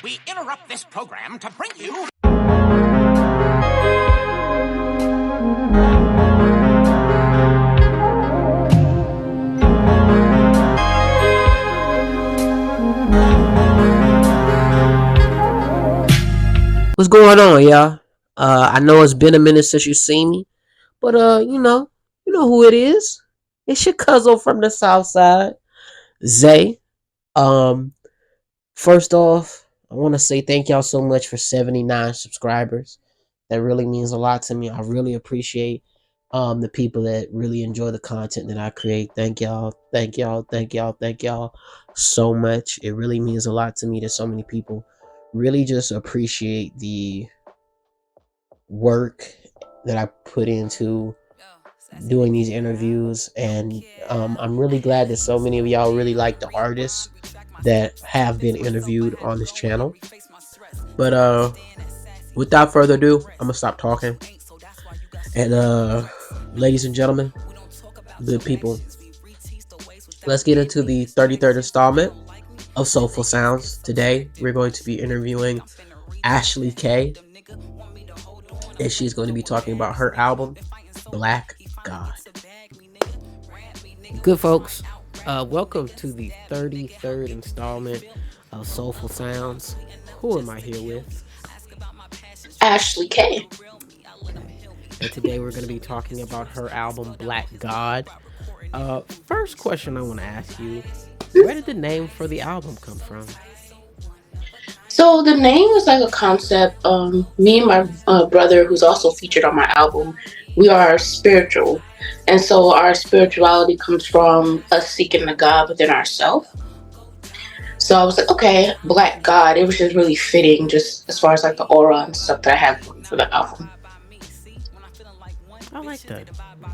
We interrupt this program to bring you... What's going on, y'all? I know it's been a minute since you seen me, but you know who it is. It's your cousin from the South Side, Zay. Um, First off, I want to say thank y'all so much for 79 subscribers. That really means a lot to me. I really appreciate the people that really enjoy the content that I create. Thank y'all, thank y'all, thank y'all, thank y'all so much. It really means a lot to me that so many people really just appreciate the work that I put into doing these interviews, and I'm really glad that so many of y'all really like the artists that have been interviewed on this channel. But without further ado, I'm gonna stop talking. And ladies and gentlemen, good people, let's get into the 33rd installment of Soulful Sounds. Today we're going to be interviewing Ashley K, and she's going to be talking about her album Black God. Good folks, welcome to the 33rd installment of Soulful Sounds. Who am I here with? Ashley K. And today we're going to be talking about her album Black God. First question I want to ask you, where did the name for the album come from? So the name is like a concept. Me and my brother, who's also featured on my album, we are spiritual, and so our spirituality comes from us seeking the God within ourselves. So I was like, okay, Black God. It was just really fitting, just as far as like the aura and stuff that I have for the album. I like that.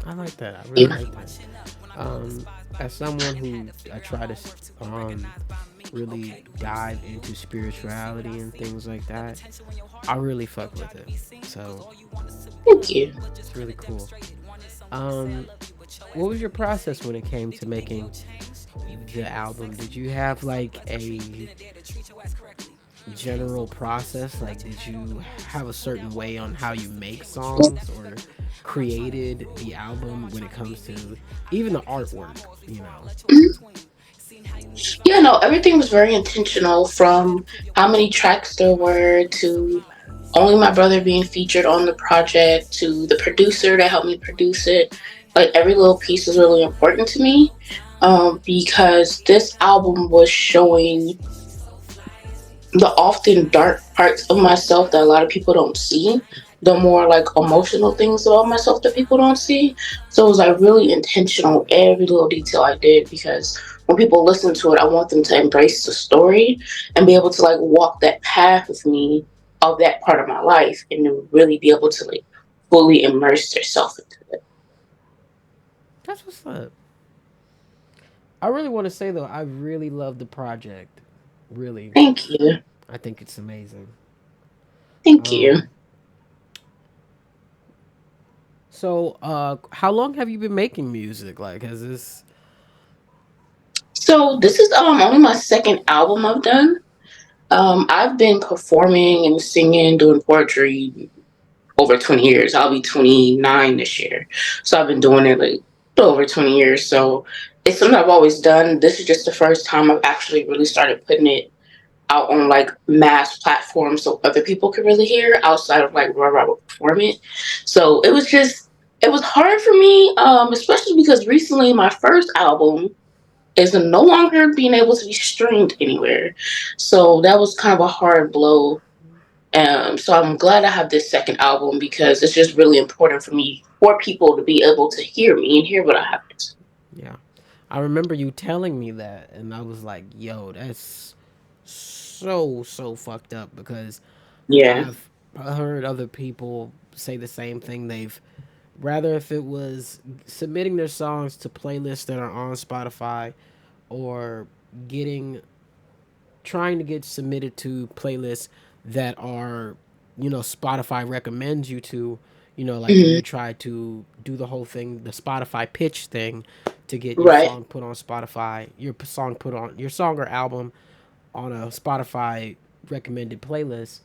I like that. I really Yeah. like that. As someone who I try to really dive into spirituality and things like that, I really fuck with it. So Thank you. it's really cool. Um, what was your process when it came to making the album? Did you have like a general process? Like, did you have a certain way on how you make songs or created the album when it comes to even the artwork? You know. Yeah, no, everything was very intentional, from how many tracks there were to only my brother being featured on the project to the producer that helped me produce it. Like every little piece is really important to me, because this album was showing the often dark parts of myself that a lot of people don't see, the more like emotional things about myself that people don't see. So it was like really intentional, every little detail I did, because when people listen to it, I want them to embrace the story and be able to like walk that path with me of that part of my life, and to really be able to like fully immerse yourself into it. That's what's up. I really want to say though, I really love the project. Really, Thank you. I think it's amazing. Thank you. Um, so, how long have you been making music? Like, has this? So this is only my second album I've done. I've been performing and singing, doing poetry over 20 years. I'll be 29 this year. So I've been doing it like over 20 years. So it's something I've always done. This is just the first time I've actually really started putting it out on like mass platforms so other people could really hear outside of like wherever I would perform it. So it was hard for me, especially because recently my first album is no longer being able to be streamed anywhere. So that was kind of a hard blow. So I'm glad I have this second album, because it's just really important for me, for people to be able to hear me and hear what I have to say. Yeah, I remember you telling me that, and I was like, "Yo, that's so fucked up." Because Yeah. I've heard other people say the same thing. They've rather if it was submitting their songs to playlists that are on Spotify, or getting trying to get submitted to playlists that are, Spotify recommends you to, like when Hmm. you try to do the whole thing, the Spotify pitch thing to get your Right. song put on Spotify, your song or album on a Spotify recommended playlists,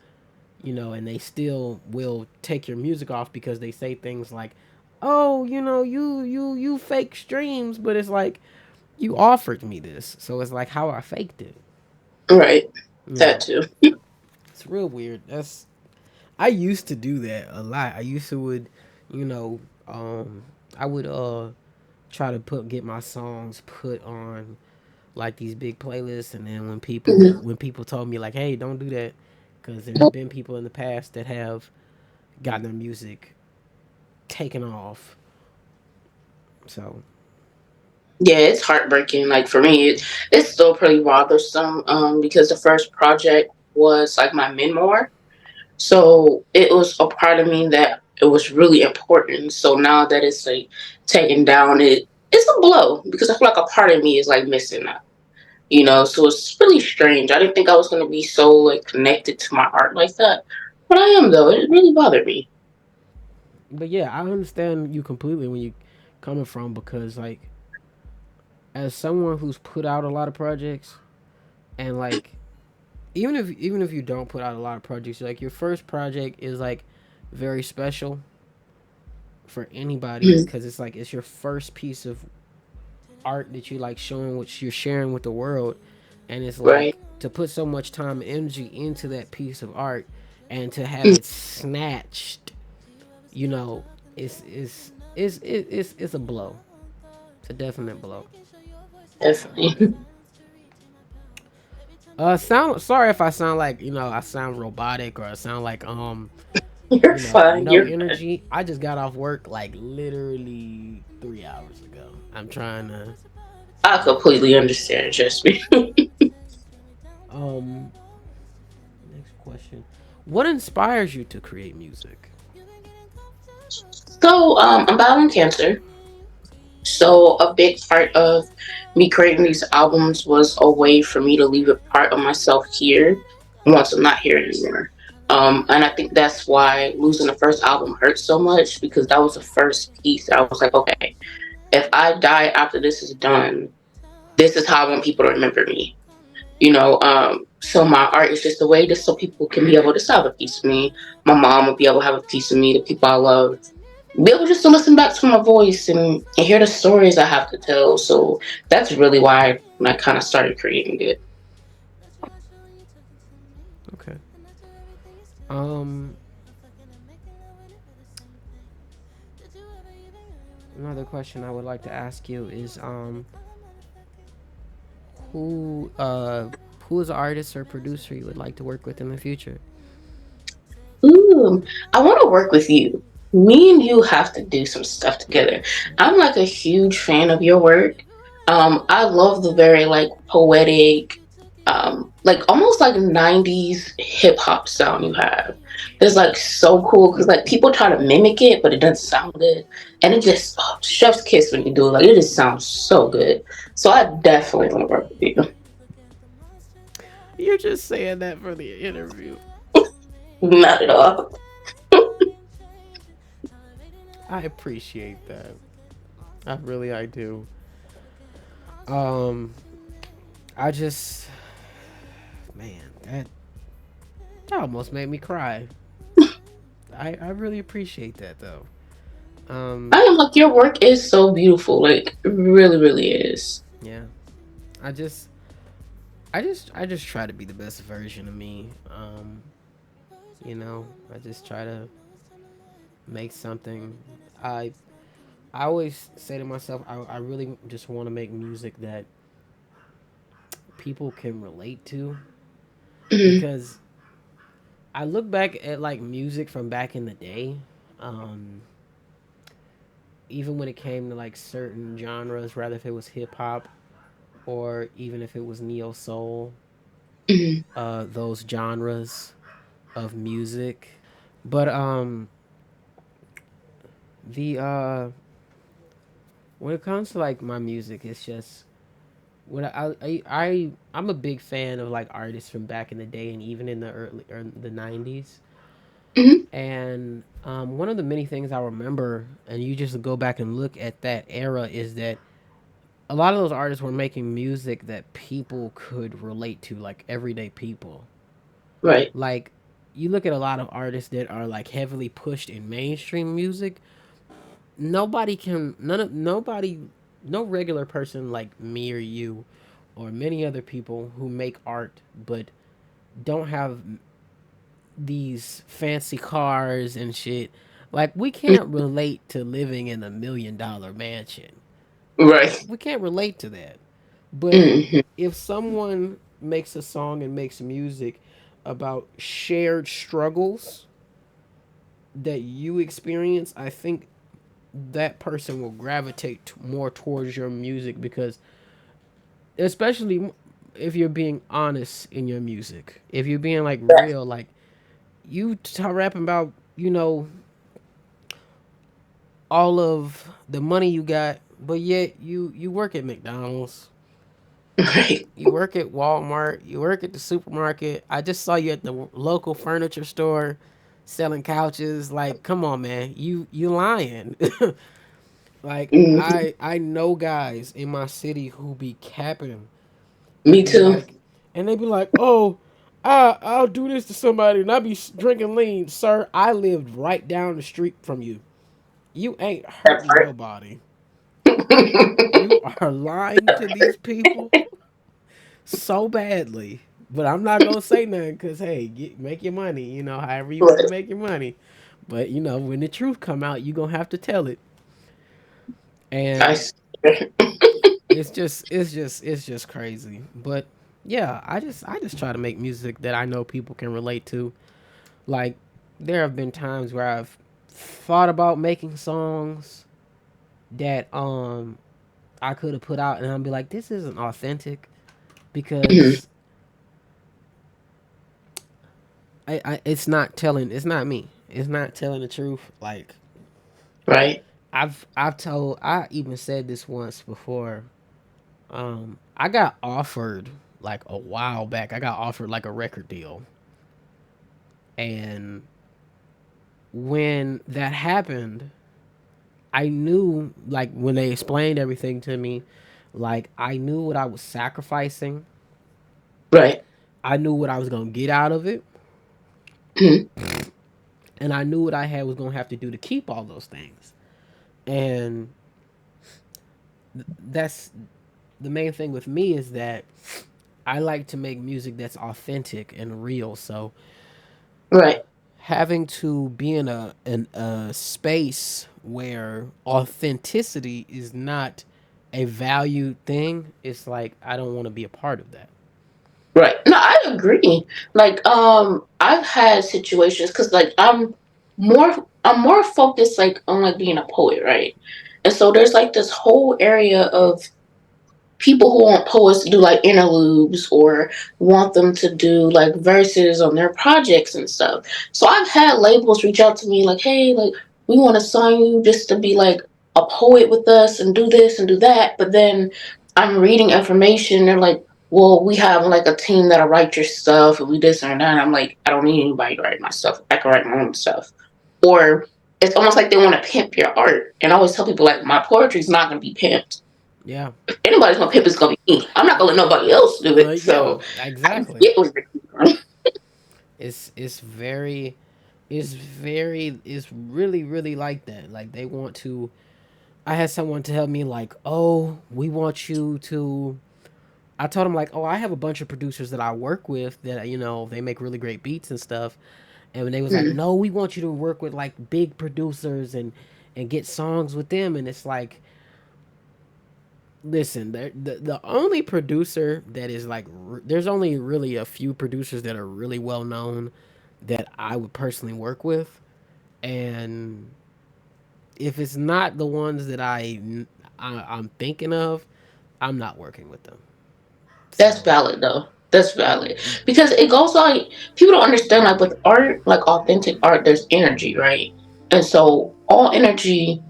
and they still will take your music off because they say things like, "Oh, you fake streams," but it's like you offered me this, so it's like how I faked it. Right. You That know, too. it's real weird. I used to do that a lot. I used to would, you know, I would try to get my songs put on like these big playlists, and then Mhm. when people told me like, "Hey, don't do that," because there's been people in the past that have gotten their music taken off. So Yeah, it's heartbreaking. Like for me, it's still pretty bothersome. Because the first project was like my memoir, so it was a part of me that it was really important. So now that it's like taken down, it's a blow because I feel like a part of me is like missing out. So it's really strange. I didn't think I was gonna be so like connected to my art like that, but I am though. It really bothered me. but yeah, I understand you completely when you coming from, because like as someone who's put out a lot of projects, and like even if you don't put out a lot of projects, like your first project is like very special for anybody Mhm. because it's like it's your first piece of art that you like showing, what you're sharing with the world, and it's Right. like to put so much time and energy into that piece of art and to have Mhm. it snatched, you know, it's a blow. It's a definite blow. Definitely. Sound sorry if I sound like I sound robotic, or I sound like You're fine. no You're good. energy. I just got off work like literally 3 hours ago. I'm trying to, I you know. completely understand. Trust me. Um, next question: what inspires you to create music? So, I'm battling cancer. So a big part of me creating these albums was a way for me to leave a part of myself here once I'm not here anymore. And I think that's why losing the first album hurt so much because that was the first piece that I was like, okay, if I die after this is done, this is how I want people to remember me. So my art is just a way just so people can be able to have a piece of me. My mom will be able to have a piece of me, the people I love, be able just to listen back to my voice and hear the stories I have to tell. So that's really why I kind of started creating it. Okay. Um, another question I would like to ask you is who who is an artist or producer you would like to work with in the future? Ooh, I want to work with you. Me and you have to do some stuff together. I'm like a huge fan of your work. I love the very like poetic, like almost like '90s hip hop sound you have. It's like so cool because like people try to mimic it, but it doesn't sound good, and it just chef's kiss when you do it. Like it just sounds so good. So I definitely want to work with you. You're just saying that for the interview. Not at all. I appreciate that. I do. Um, I just, man, that almost made me cry. I really appreciate that though. I Um, am like your work is so beautiful. Like it really, really is. yeah. I just I just try to be the best version of me. I just try to make something. I I always say to myself, I really just want to make music that people can relate to, Mhm. because I look back at like music from back in the day. Um, Even when it came to like certain genres, rather if it was hip hop or even if it was neo soul, Mhm. those genres of music. But the when it comes to like my music, it's just what I'm a big fan of like artists from back in the day and even in the early or the '90s. Mhm. And one of the many things I remember, and you just go back and look at that era, is that a lot of those artists were making music that people could relate to, like everyday people. Right. Like, you look at a lot of artists that are like heavily pushed in mainstream music. Nobody can, nobody, no regular person like me or you or many other people who make art but don't have these fancy cars and shit. Like, we can't relate to living in $1 million mansion. Right. We can't relate to that. But Hmm. if someone makes a song and makes music about shared struggles that you experience, I think that person will gravitate more towards your music, because especially if you're being honest in your music, if you're being like real, like you rapping about, all of the money you got, but yet you work at McDonald's, Right. you work at Walmart, you work at the supermarket. I just saw you at the local furniture store selling couches. Like, come on, man, you lying. Like, Hmm. I know guys in my city who be capping and Me be too. like, oh, I'll do this to somebody and I be drinking lean, sir. I lived right down the street from you. You ain't That hurting part. nobody. You are lying to these people so badly. But I'm not gonna say nothing, because hey, make your money. However you want to Right. make your money. But when the truth come out, you gonna have to tell it. I And swear. it's just crazy. But yeah, I just try to make music that I know people can relate to. Like, there have been times where I've thought about making songs that I could have put out, and I'll be like, this isn't authentic, Mhm. because it's not me. It's not telling the truth. Like, Right. I even said this once before. I got offered, like, a while back. I got offered like a record deal, and when that happened, I knew, like, when they explained everything to me, like, I knew what I was sacrificing. Right. I knew what I was gonna get out of it, Mhm. and I knew what I had was gonna have to do to keep all those things. And that's the main thing with me, is that I like to make music that's authentic and real. So Right. having to be in a space where authenticity is not a valued thing, it's like I don't want to be a part of that. Right. No, I agree. Like, I've had situations because, like, more, I'm more focused, like, on like being a poet, right? And so there's like this whole area of people who want poets to do like interludes or want them to do like verses on their projects and stuff. So I've had labels reach out to me like, hey, like, we want to sign you just to be like a poet with us and do this and do that. But then I'm reading information. They're like, well, we have like a team that'll write your stuff and we this and that. And I'm like, I don't need anybody to write my stuff. I can write my own stuff. Or it's almost like they want to pimp your art. And I always tell people like my poetry's not going to be pimped. Yeah. Anybody's gonna pimp, it's gonna be me. I'm not gonna let nobody else do it. Yeah, So I exactly. get where you're coming from. It's really, really like that. Like, they want to. I had someone tell me, like, oh, we want you to. I told him, like, oh, I have a bunch of producers that I work with that, they make really great beats and stuff. And when they was like, Mhm. no, we want you to work with like big producers and get songs with them. And it's like, listen, the only producer that is like, there's only really a few producers that are really well known that I would personally work with. And if it's not the ones that I'm thinking of, I'm not working with them. That's So valid though. That's valid. Because it goes like people don't understand like with art, like authentic art, there's energy, right? And so all energy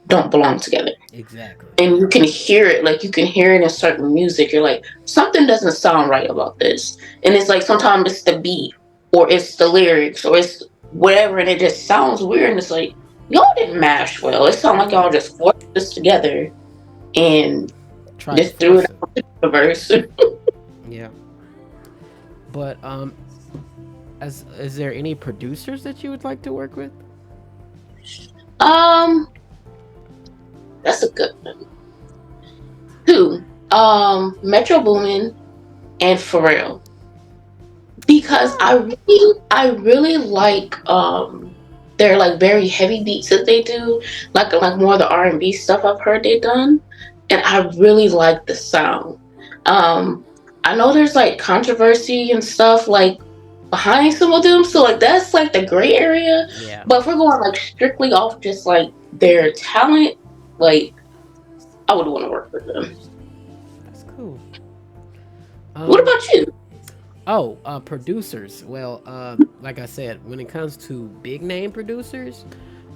don't belong together. exactly. And you can hear it, like you can hear it in certain music. You're like, something doesn't sound right about this. And it's like sometimes it's the beat or it's the lyrics or it's whatever and it just sounds weird and it's like, y'all didn't mash well. It sounds like Yeah. y'all just forced this together and Try to just threw it force it. out the verse. Yeah. But As is there any producers that you would like to work with? Um, that's a good one. Two. Metro Boomin and Pharrell. Because I really like they're like very heavy beats that they do, like more of the R&B stuff I've heard they done, and I really like the sound. Um, I know there's like controversy and stuff like behind some of them, so like that's like the gray area. Yeah, But if we're going like strictly off just like their talent, like I would want to work with them. that's cool. What Um, about you? producers. Well, like I said, when it comes to big name producers,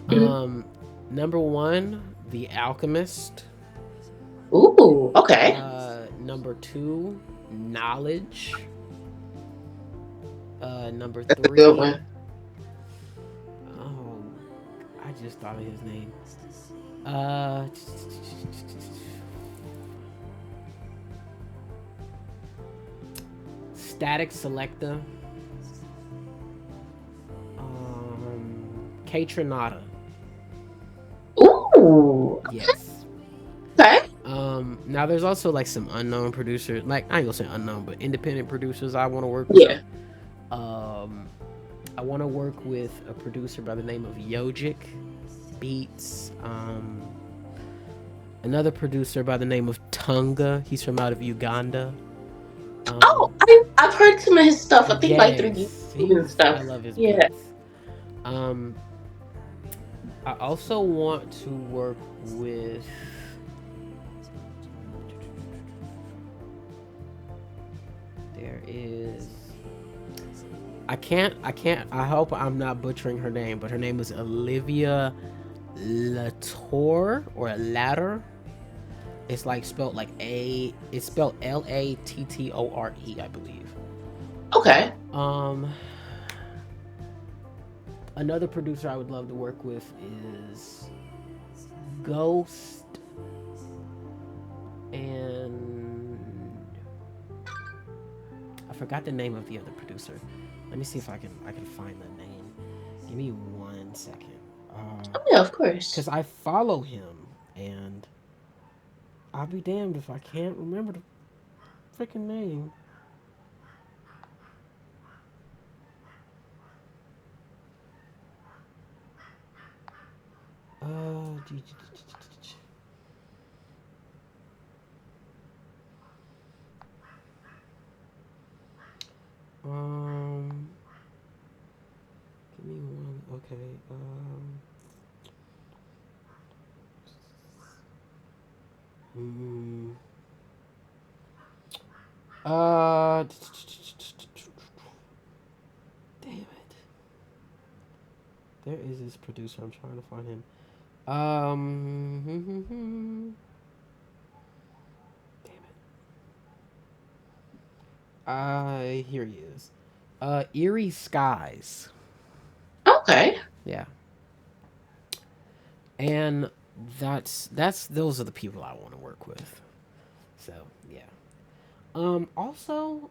Mhm. um, number one, The Alchemist. Ooh, okay, Number two, Knowledge. Number that's a good one. three, oh, I just thought of his name. Uh, Static Selecta. K Tronada. Ooh, Yes. okay. Now there's also like some unknown producers, like I ain't gonna say unknown, but independent producers I want to work with. Yeah. Um, I want to work with a producer by the name of Yogic Beats. Another producer by the name of Tunga. He's from out of Uganda. Oh, Um, I've heard some of his stuff. I think like through yes, YouTube and he's. I stuff. love his Yeah. beats. Um, I also want to work with. There is. I can't. I hope I'm not butchering her name, but her name is Olivia Latour or Latter. It's like spelled like A. It's spelled Lattore, I believe. Okay. Um, Another producer I would love to work with is Ghost and I forgot the name of the other producer. Let me see if I can find the name. Give me 1 second. Oh yeah, of course. Cause I follow him and I'll be damned if I can't remember the freaking name. Uh, um, Give me one. Okay. Mm, uh, Damn it. There is this producer. I'm trying to find him. Damn it. Here he is. Eerie Skies. Okay. Yeah, and that's those are the people I want to work with. So yeah. Also,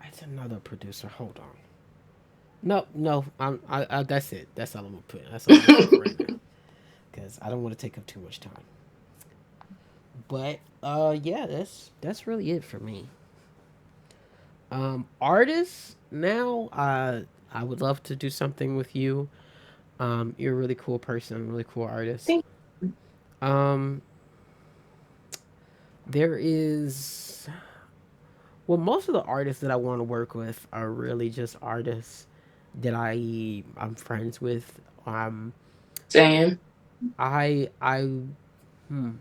it's another producer. Hold on. No, no. That's it. That's all I'm gonna put. That's all I'm gonna say for right now. Because I don't want to take up too much time. But yeah, that's really it for me. Artists now. I would love to do something with you. You're a really cool person, really cool artist. Think Um, there is well, most of the artists that I want to work with are really just artists that I'm friends with. same. I hmm,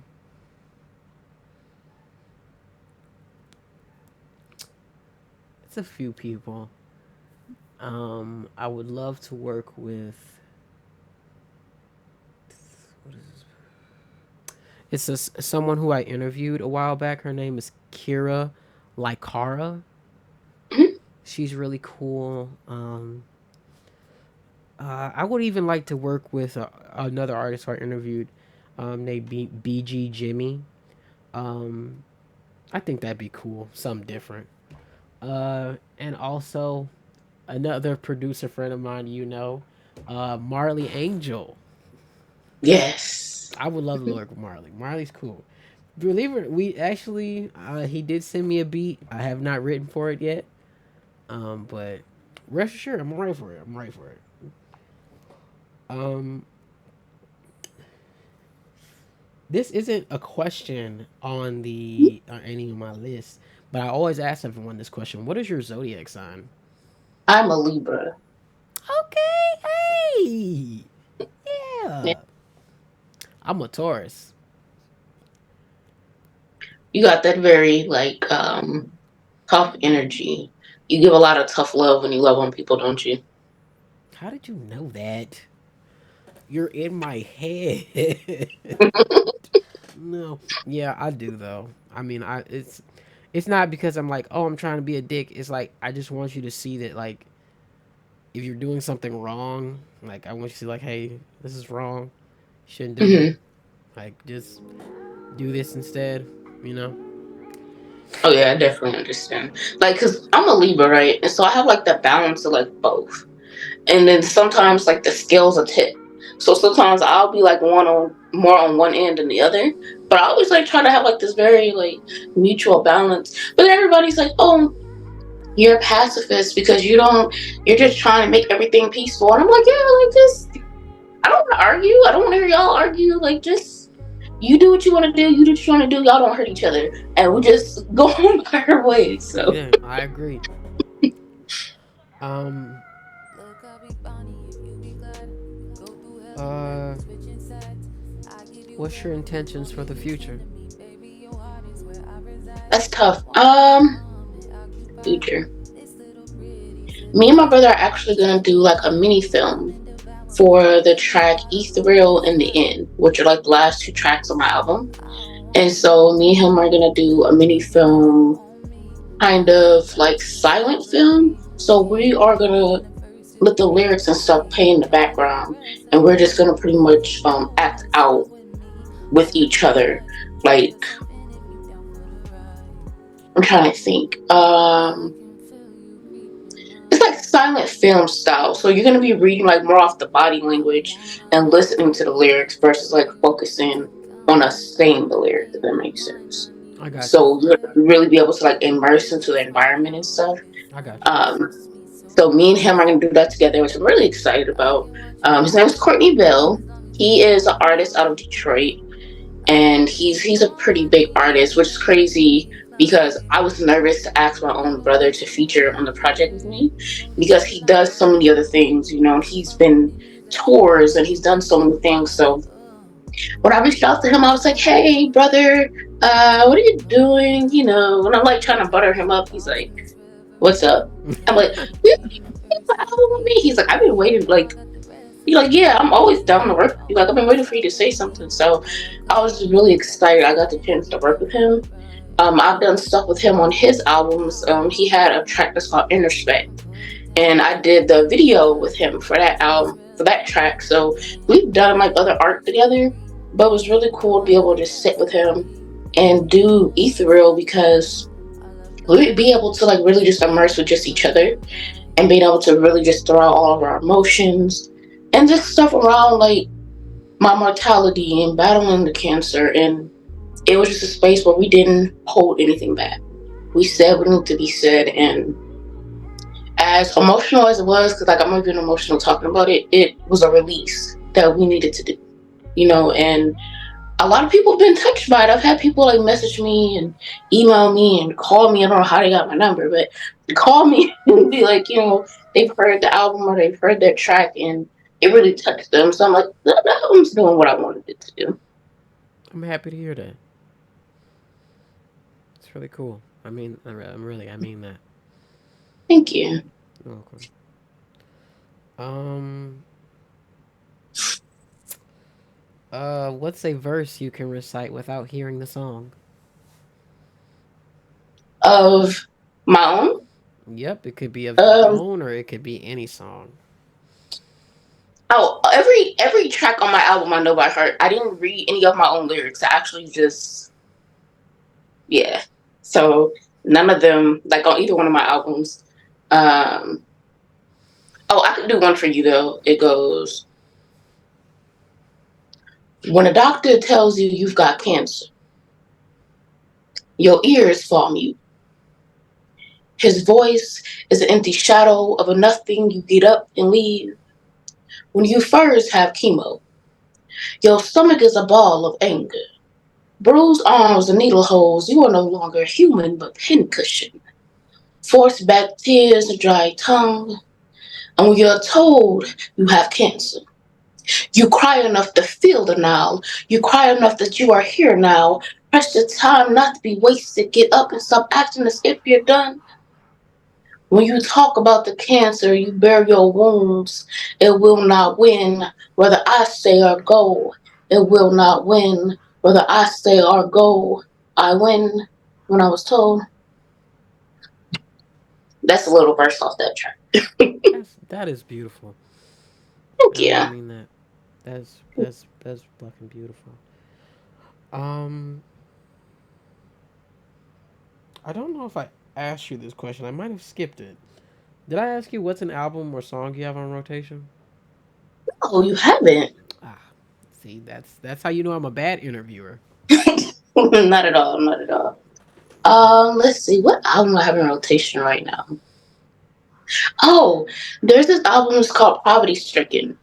it's a few people. I would love to work with. What is this? Someone who I interviewed a while back. Her name is Kira Likara. Mhm. She's really cool. I would even like to work with another artist who I interviewed named BG Jimmy. Um, I think that'd be cool. Something different. And also another producer friend of mine, Marley Angel. Yes. I would love to work with Marley. Marley's cool. Believe it, we actually he did send me a beat. I have not written for it yet. But rest assured, I'm right for it. I'm right for it. Um, this isn't a question on the on any of my lists, but I always ask everyone this question: what is your zodiac sign? I'm a Libra. Okay, hey, Yeah. yeah, I'm a Taurus. You got that very tough energy. You give a lot of tough love when you love on people, don't you? How did you know that? You're in my head. No, yeah, I do though. I mean, it's not because I'm like, oh, I'm trying to be a dick. It's like I just want you to see that, like, if you're doing something wrong, like I want you to see, like, hey, this is wrong. You shouldn't do it. Hmm. Like, just do this instead. You know? Oh yeah, I definitely understand. Like, cause I'm a Libra, right? And so I have like that balance of like both. And then sometimes like the scales are tip. So sometimes I'll be like one on more on one end than the other. But I always like try to have like this very like mutual balance. But everybody's like, oh, you're a pacifist because you're just trying to make everything peaceful. And I'm like, yeah, like just I don't want to argue. I don't want to hear y'all argue. Like just you do what you want to do. You do what you want to do. Y'all don't hurt each other, and we just go on by our ways. So Yeah, I agree. Um, uh, what's your intentions for the future? that's tough. Future. Me and my brother are actually gonna do like a mini film for the track Ethereal and the End, which are like the last two tracks on my album. And so me and him are gonna do a mini film, kind of like silent film. So we are gonna let the lyrics and stuff play in the background, and we're just gonna pretty much act out with each other. Like I'm trying to think. It's like silent film style. So you're gonna be reading like more off the body language and listening to the lyrics versus like focusing on us saying the lyrics, if that makes sense. I got you. So you're gonna really be able to like immerse into the environment and stuff. I got you. Um, so me and him are gonna do that together, which I'm really excited about. His name is Courtney Bell. He is an artist out of Detroit, and he's a pretty big artist, which is crazy because I was nervous to ask my own brother to feature on the project with me because he does so many other things. You know, he's been tours and he's done so many things. So when I reached out to him, I was like, "Hey, brother, what are you doing?" You know, and I'm like trying to butter him up. He's like, "What's up?" I'm like, "You have an album with me?" He's like, "I've been waiting like." You're like, yeah, I'm always down to work with you. Like, I've been waiting for you to say something. So I was just really excited. I got the chance to work with him. I've done stuff with him on his albums. He had a track that's called Introspect, and I did the video with him for that album, for that track. So we've done like other art together, but it was really cool to be able to sit with him and do Ethereal because we'd be able to like really just immerse with just each other and being able to really just throw out all of our emotions and just stuff around like my mortality and battling the cancer. And it was just a space where we didn't hold anything back. We said what needed to be said. And as emotional as it was, because like I'm even emotional talking about it, it was a release that we needed to do, you know. And a lot of people have been touched by it. I've had people like message me and email me and call me. I don't know how they got my number, but call me and be like, you know, they've heard the album or they've heard that track and it really touched them. So I'm like, the album's doing what I wanted it to do. I'm happy to hear that. It's really cool. I mean that. Thank you. You're welcome. Um, what's a verse you can recite without hearing the song? Of my own. Yep, it could be of your Um, own or it could be any song. oh, every track on my album I know by heart. I didn't read any of my own lyrics. I actually just So none of them, like on either one of my albums. Um, oh, I could do one for you though. It goes, when a doctor tells you you've got cancer, your ears fall mute. His voice is an empty shadow of a nothing you get up and leave. When you first have chemo, your stomach is a ball of anger. Bruised arms and needle holes, you are no longer human but pincushion. Forced back tears, a dry tongue. And when you're told you have cancer, you cry enough to feel the now. You cry enough that you are here now. Press the time not to be wasted. Get up and stop acting as if you're done. When you talk about the cancer, you bear your wounds. It will not win, whether I stay or go. It will not win, whether I stay or go. I win when I was told. That's a little verse off that track. That is beautiful. I really Yeah. mean that. That's fucking beautiful. Um, I don't know if I asked you this question. I might have skipped it. Did I ask you what's an album or song you have on rotation? Oh, you haven't? Ah, see, that's how you know I'm a bad interviewer. Not at all. Not at all. Let's see. What album I have in rotation right now? Oh, there's this album. It's called Poverty Stricken,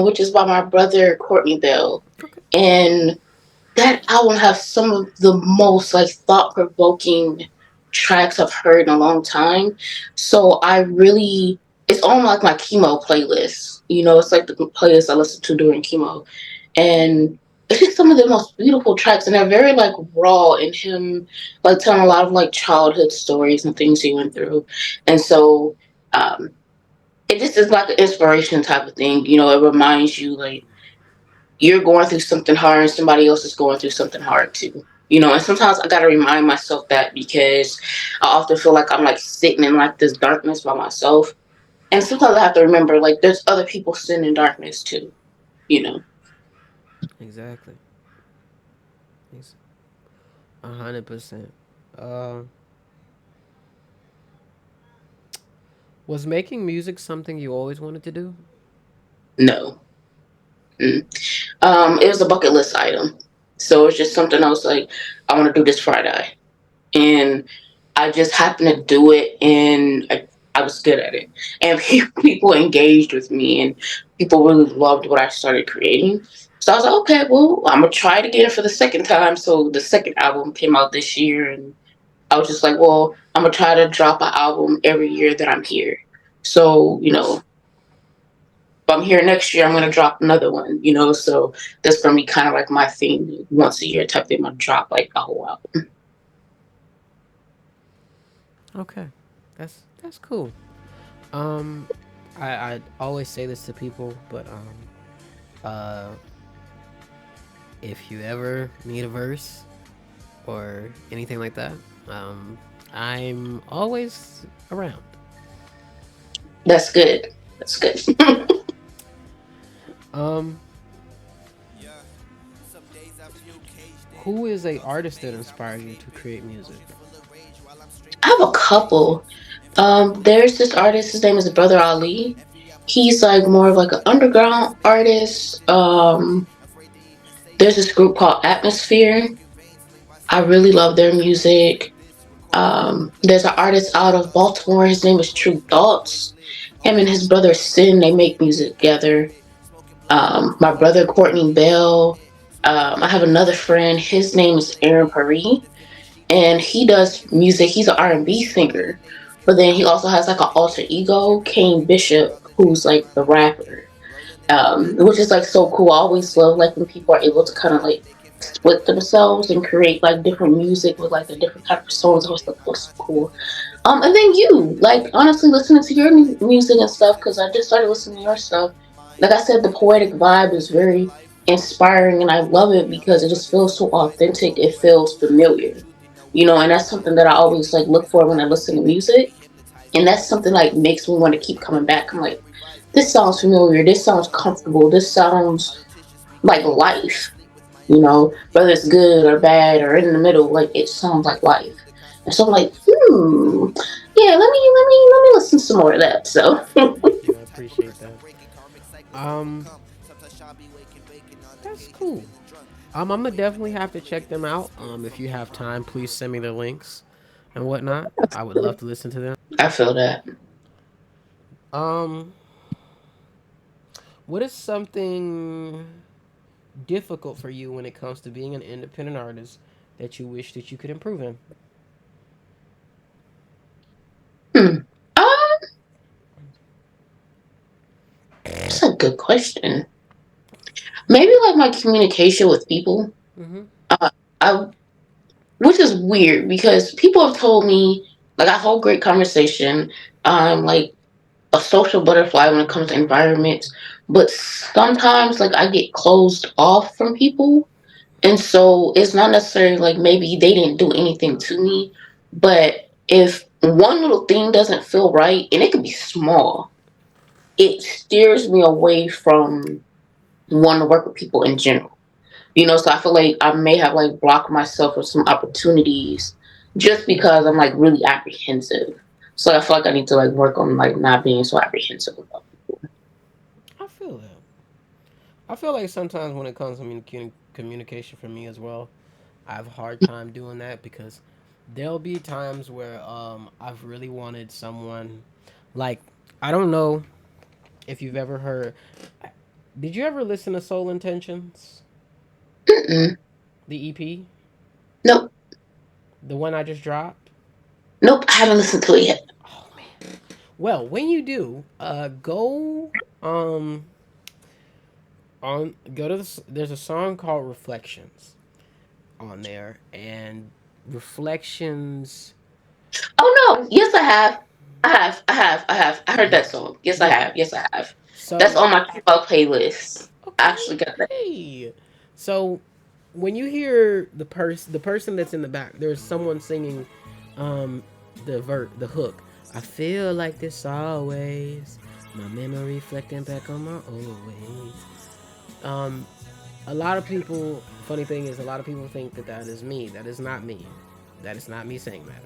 which is by my brother Courtney Bell, Okay. and that album has some of the most like thought provoking tracks I've heard in a long time. So I really, it's on like my chemo playlist. You know, it's like the playlist I listen to during chemo, and it's just some of the most beautiful tracks, and they're very like raw in him, like telling a lot of like childhood stories and things he went through, and so. Um, it just is like an inspiration type of thing. You know, it reminds you like you're going through something hard and somebody else is going through something hard too. You know, and sometimes I gotta remind myself that because I often feel like I'm like sitting in like this darkness by myself. And sometimes I have to remember like there's other people sitting in darkness too, you know. Exactly. 100%. Uh, was making music something you always wanted to do? No. Mm. It was a bucket list item. So it's just something I was like, I want to do this before I die. And I just happened to do it, and I was good at it. And people engaged with me, and people really loved what I started creating. So I was like, okay, well, I'm gonna try it again for the second time. So the second album came out this year, and I was just like, well, I'm gonna try to drop an album every year that I'm here. So you know, if I'm here next year, I'm gonna drop another one. You know, so that's gonna be kind of like my thing, once a year type thing. I'm gonna drop like a whole album. Okay, that's cool. Um, I always say this to people, but uh, if you ever need a verse or anything like that, um, I'm always around. That's good. That's good. Um, who is a artist that inspires you to create music? I have a couple. There's this artist. His name is Brother Ali. He's like more of like an underground artist. There's this group called Atmosphere. I really love their music. There's an artist out of Baltimore. His name is True Thoughts. Him and his brother Sin, they make music together. My brother Courtney Bell. I have another friend. His name is Aaron Paris, and he does music. He's an R&B singer, but then he also has like an alter ego, Kane Bishop, who's like the rapper, which is like so cool. I always love like when people are able to kind of like split themselves and create like different music with like a different kind of personas. I always thought that was so cool. And then you, like, honestly listening to your music and stuff, because I just started listening to your stuff. Like I said, the poetic vibe is very inspiring, and I love it because it just feels so authentic. It feels familiar, you know, and that's something that I always like look for when I listen to music, and that's something like makes me want to keep coming back. I'm like, this sounds familiar. This sounds comfortable. This sounds like life, you know, whether it's good or bad or in the middle. Like it sounds like life, So I'm like, yeah, let me listen to some more of that. So Thank you. I appreciate that. Um, that's cool. I'm gonna definitely have to check them out. If you have time, please send me the links and whatnot. I would love to listen to them. I feel that. Um, what is something difficult for you when it comes to being an independent artist that you wish that you could improve in? Hmm. Um, that's a good question. Maybe like my communication with people. Mm-hmm. Uh, I which is weird because people have told me like I hold great conversation. I'm like a social butterfly when it comes to environments, but sometimes like I get closed off from people, and so it's not necessarily like maybe they didn't do anything to me, but if one little thing doesn't feel right, and it could be small, it steers me away from wanting to work with people in general. So I feel like I may have like blocked myself from some opportunities just because I'm like really apprehensive. So I feel like I need to like work on like not being so apprehensive about I feel that. I feel like sometimes when it comes to communication for me as well, I have a hard time doing that because there'll be times where I've really wanted someone like I don't know if you've ever heard. Did you ever listen to Soul Intentions, it. Mm-mm. the EP, Nope. the one I just dropped? Nope. I haven't listened to it yet. Oh man. Well, when you do, go um go to there's a song called Reflections on there, and Reflections. Oh no. Yes, I have. I heard that song. Yes, I Yeah. have. Yes, I have. That's So on my K-pop playlist. I okay, actually got that. hey. So when you hear the person that's in the back, there's someone singing um the hook. I feel like this always. My memory reflecting back on my old ways. Um, a lot of people. Funny thing is, a lot of people think that that is me. That is not me. That is not me saying that.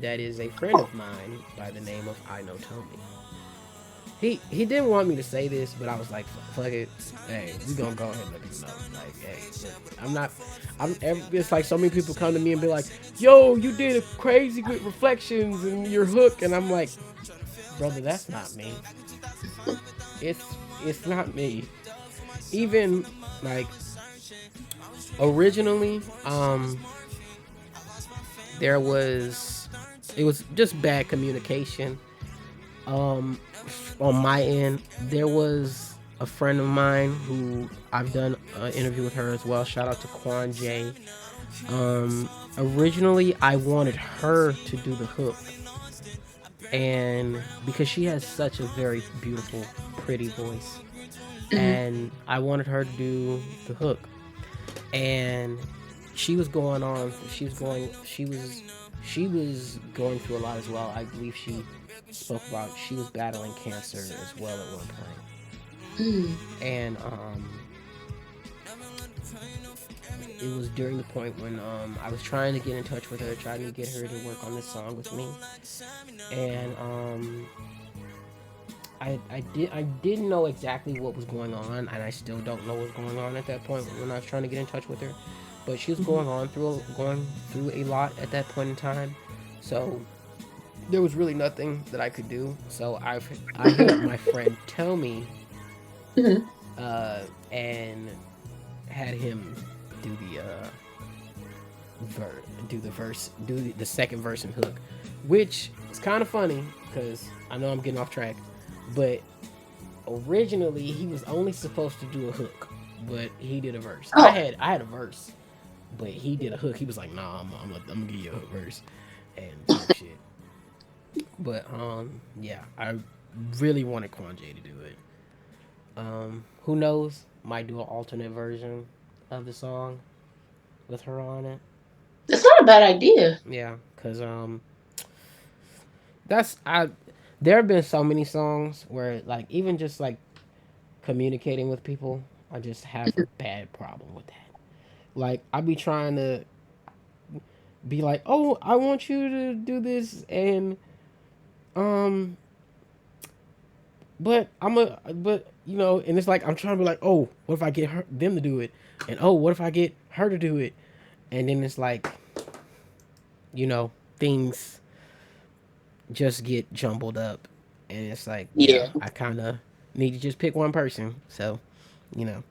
That is a friend of mine by the name of I Know Tommy. He didn't want me to say this, but I was like, fuck it. Hey, we gonna go ahead and let people know. Like, hey, look, I'm not. It's like so many people come to me and be like, "Yo, you did a crazy with reflections and your hook," and I'm like, brother, that's not me. It's not me. Even like originally, there was it was just bad communication. Um, on my end, there was a friend of mine who I've done an interview with her as well. Shout out to Quan J. Originally, I wanted her to do the hook, and because she has such a very beautiful, pretty voice, Mm-hmm. and I wanted her to do the hook, and she was going on. She was going through a lot as well. I believe she spoke about she was battling cancer as well at one point. Mm-hmm. And it was during the point when I was trying to get in touch with her, trying to get her to work on this song with me, and I didn't know exactly what was going on, and I still don't know what's going on at that point when I was trying to get in touch with her. But she was going through a lot at that point in time, so there was really nothing that I could do. So I hit up my friend Tommy, Mm-hmm. and had him do the verse, do the second verse and hook, which is kind of funny because I know I'm getting off track, but originally he was only supposed to do a hook, but he did a verse. Oh, I had a verse, but he did a hook. He was like, "Nah, I'm gonna give you a hook verse," and type shit. But yeah, I really wanted Kwanje to do it. Who knows? Might do an alternate version of the song with her on it. that's not a bad idea. Yeah, cause that's I. There have been so many songs where like even just like communicating with people, I just have a bad problem with that. Like I be trying to be like, "Oh, I want you to do this," and um, but you know, and it's like I'm trying to be like, "Oh, what if I get them to do it?" And oh, what if I get her to do it? And then it's like, you know, things just get jumbled up, and it's like, yeah, Yeah. I kind of need to just pick one person. So, you know,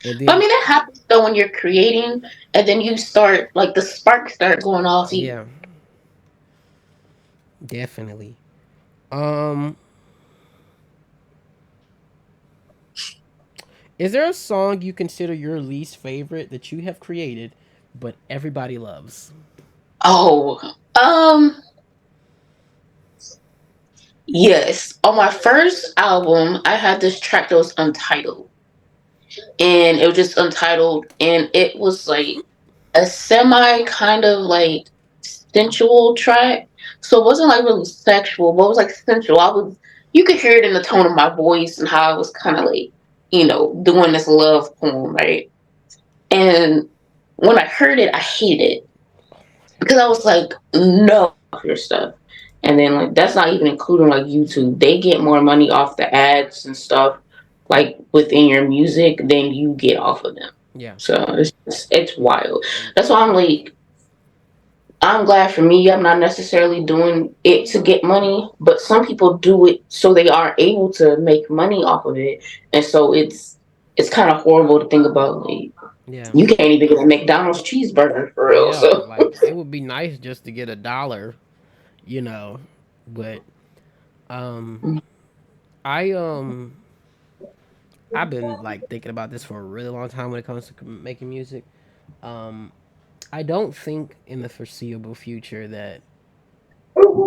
and But I then mean, that happens though when you're creating, and then you start like the sparks start going off. You yeah, definitely. Um, is there a song you consider your least favorite that you have created, but everybody loves? oh, yes. On my first album, I had this track that was untitled, and it was just untitled, and it was like a semi kind of like sensual track. So it wasn't like really sexual, but it was like sensual. You could hear it in the tone of my voice and how I was kind of like, doing this love poem, right? And when I heard it, I hated it because I was like, no, your stuff. And then like that's not even including like YouTube. They get more money off the ads and stuff like within your music than you get off of them. Yeah, So it's wild. and That's why I'm glad for me. I'm not necessarily doing it to get money, but some people do it so they are able to make money off of it, and so it's kind of horrible to think about. Like yeah, you can't even get a McDonald's cheeseburger for real. yeah. So Like it would be nice just to get $1, you know, but um, I I've been like thinking about this for a really long time when it comes to making music. Um, I don't think in the foreseeable future that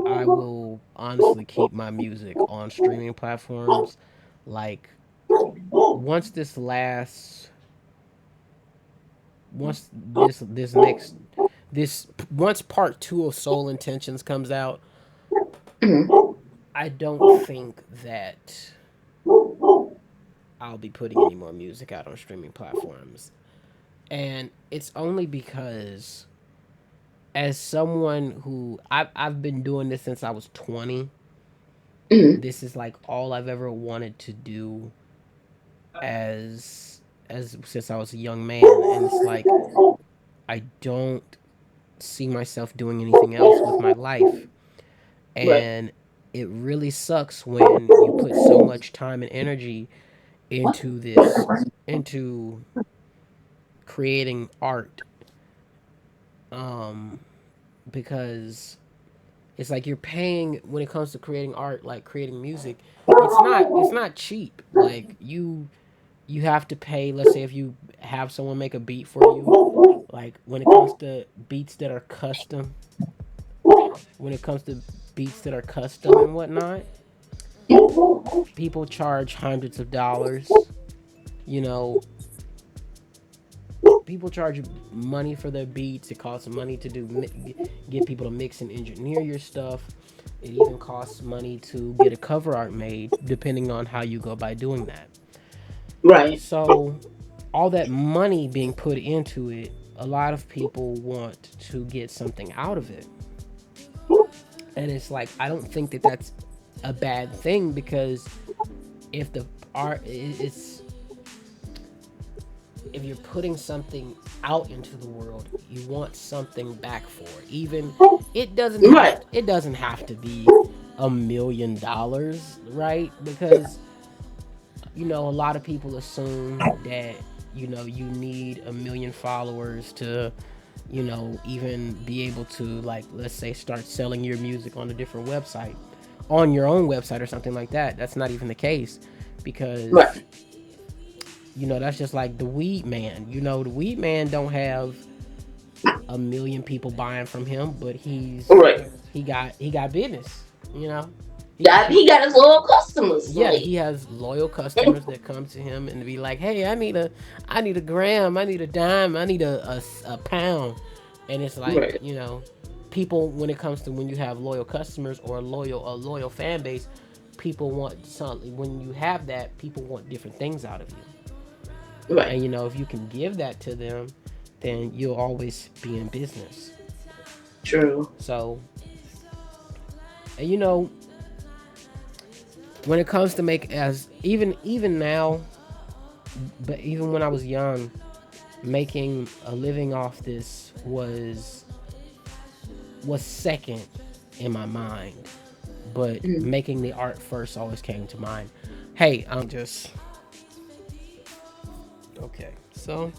I will honestly keep my music on streaming platforms. Like once this last, once this next this once part two of Soul Intentions comes out, I don't think that I'll be putting any more music out on streaming platforms. And it's only because as someone who I've been doing this since I was 20, this is like all I've ever wanted to do as since I was a young man, and it's like I don't see myself doing anything else with my life. right, And it really sucks when you put so much time and energy into this into creating art, um because it's like you're paying when it comes to creating art, like creating music. It's not cheap. Like you have to pay. Let's say if you have someone make a beat for you, like when it comes to beats that are custom and whatnot, people charge hundreds of dollars. You know, people charge money for their beats. It costs money to get people to mix and engineer your stuff. It even costs money to get a cover art made, depending on how you go by doing that. right, So, all that money being put into it, a lot of people want to get something out of it. And it's like, I don't think that that's a bad thing, because if the art it's if you're putting something out into the world, you want something back for it. Even right, it doesn't have to be $1 million, right? Because a lot of people assume that you need 1 million followers to even be able to, like, let's say, start selling your music on a different website, on your own website or something like that. That's not even the case, because right, that's just like the Weed Man. The Weed Man don't have 1 million people buying from him, but right. he got business. You know, He got his loyal customers. yeah, Like he has loyal customers that come to him and be like, "Hey, I need a gram, I need a dime, I need a pound," and it's like, right, people, when it comes to when you have loyal customers or a loyal fan base, people want something. When you have that, people want different things out of you, right. and if you can give that to them, then you'll always be in business. True. So, and you know, when it comes to make as even now, but even when I was young, making a living off this was second in my mind, but Mm. making the art first always came to mind. Hey, I'm just okay. So,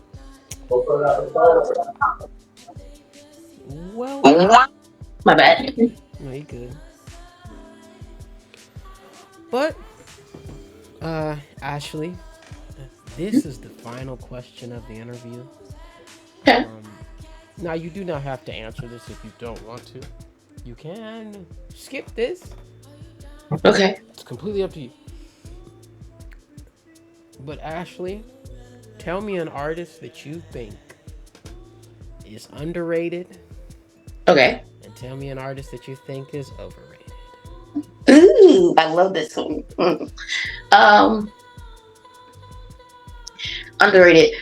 well, My bad. no, you good. But, Ashley, this is the final question of the interview. Okay. Um, Now, you do not have to answer this if you don't want to. You can skip this. Okay. It's completely up to you. But Ashley, tell me an artist that you think is underrated, Okay. and tell me an artist that you think is overrated. Ooh, I love this one. Mm. Um, Underrated.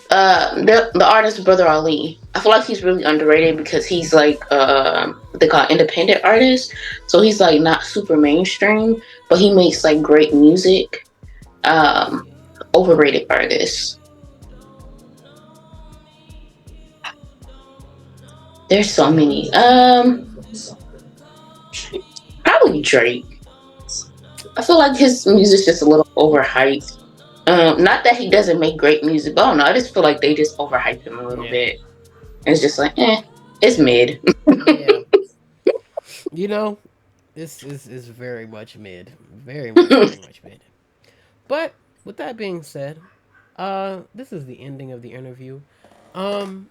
The artist Brother Ali. I feel like he's really underrated because he's like what they call independent artist. So he's like not super mainstream, but he makes like great music. Um, Overrated artist. There's so many. Probably Drake. I feel like his music's just a little overhyped. Not that he doesn't make great music, but I don't know. I just feel like they just overhype him a little Yeah, bit. It's just like, it's mid. yeah. You know, this is very much mid, very much mid. But with that being said, this is the ending of the interview. Um,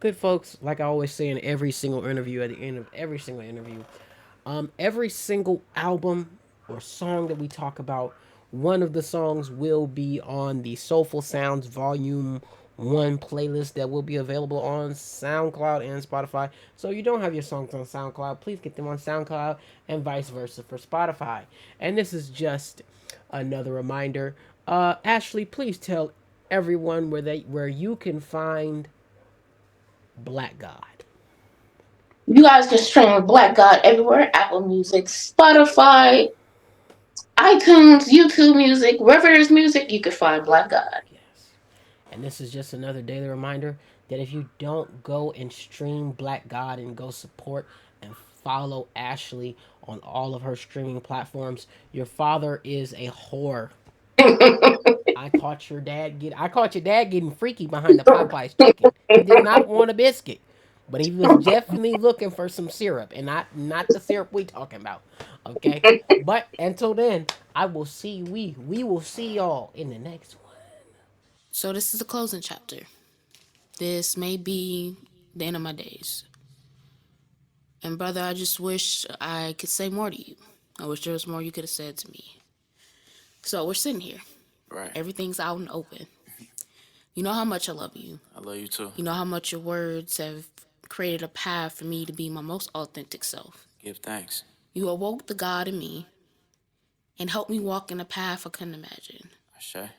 Good folks, like I always say in every single interview, at the end of every single interview, every single album or song that we talk about, one of the songs will be on the Soulful Sounds Volume 1 playlist that will be available on SoundCloud and Spotify. So you don't have your songs on SoundCloud, please get them on SoundCloud and vice versa for Spotify. And this is just another reminder. Ashley, please tell everyone where you can find Black God. You guys can stream Black God everywhere: Apple Music, Spotify, iTunes, YouTube Music, wherever there's music, you can find Black God. Yes. And this is just another daily reminder that if you don't go and stream Black God and go support and follow Ashley on all of her streaming platforms, your father is a whore. I caught your dad getting freaky behind the Popeyes chicken. He did not want a biscuit. But he was definitely looking for some syrup, and not the syrup we talking about. Okay? But until then, I will see we will see y'all in the next one. So this is the closing chapter. This may be the end of my days. And brother, I just wish I could say more to you. I wish there was more you could have said to me. So we're sitting here. Right. Everything's out and open. You know how much I love you. I love you too. You know how much your words have created a path for me to be my most authentic self. Give thanks. You awoke the God in me and helped me walk in a path I couldn't imagine. Ashe.